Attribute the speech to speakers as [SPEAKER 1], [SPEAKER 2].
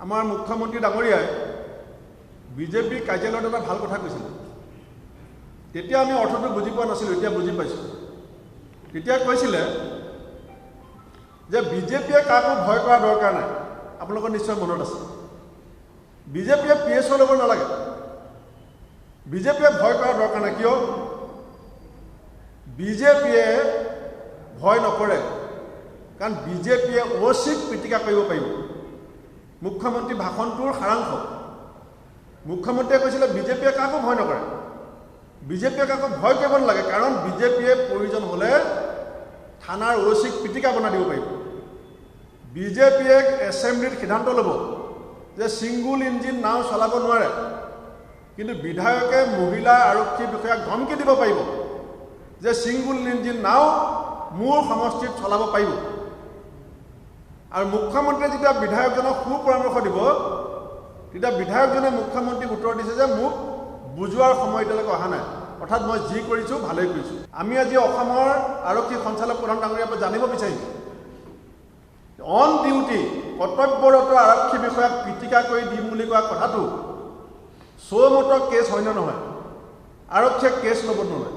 [SPEAKER 1] আমাৰ মুখ্যমন্ত্ৰী ডাঙৰীয়াই বিজেপি কাৰ্যালয়ত এটা ভাল কথা কৈছিল। তেতিয়া আমি অৰ্থটো বুজি পোৱা নাছিলোঁ, এতিয়া বুজি পাইছোঁ। তেতিয়া কৈছিলে যে বিজেপিয়ে কাকো ভয় কৰা দৰকাৰ নাই। আপোনালোকৰ নিশ্চয় মনত আছে। বিজেপিয়ে PSO ল'ব নালাগে, বিজেপিয়ে ভয় কৰা দৰকাৰ নাই। কিয়? বিজেপিয়ে ভয় নকৰে, কাৰণ বিজেপিয়ে অচিক পিটিকা কৰিব পাৰিব। মুখ্যমন্ত্ৰী ভাষণটোৰ সাৰাংশ, মুখ্যমন্ত্ৰীয়ে কৈছিলে বিজেপিয়ে কাকো ভয় নকৰে, বিজেপিয়ে কাকো ভয় কৰিব নালাগে, কাৰণ বিজেপিয়ে প্ৰয়োজন হ'লে থানাৰ অচিক পিটিকা বনাই দিব পাৰিব। বিজেপিয়ে এছেম্বলিত সিদ্ধান্ত ল'ব যে ছিংগুল ইঞ্জিন নাও চলাব নোৱাৰে, কিন্তু বিধায়কে মহিলা আৰক্ষী বিষয়াক ধমকি দিব পাৰিব যে ছিংগুল ইঞ্জিন নাও মোৰ সমষ্টিত চলাব পাৰিব। আৰু মুখ্যমন্ত্ৰীয়ে যেতিয়া বিধায়কজনক সুপৰামৰ্শ দিব, তেতিয়া বিধায়কজনে মুখ্যমন্ত্ৰীক উত্তৰ দিছে যে মোক বুজোৱাৰ সময় এতিয়ালৈকে অহা নাই, অৰ্থাৎ মই যি কৰিছোঁ ভালেই কৰিছোঁ। আমি আজি অসমৰ আৰক্ষী সঞ্চালক প্ৰধান ডাঙৰীয়াৰ পৰা জানিব বিচাৰিম, অন ডিউটি কৰ্তব্যৰত আৰক্ষী বিষয়াক পিটিকা কৰি দিম বুলি কোৱা কথাটো চৌমত কেছ হয় নে নহয়? আৰক্ষীয়ে কেছ ল'ব নোৱাৰে।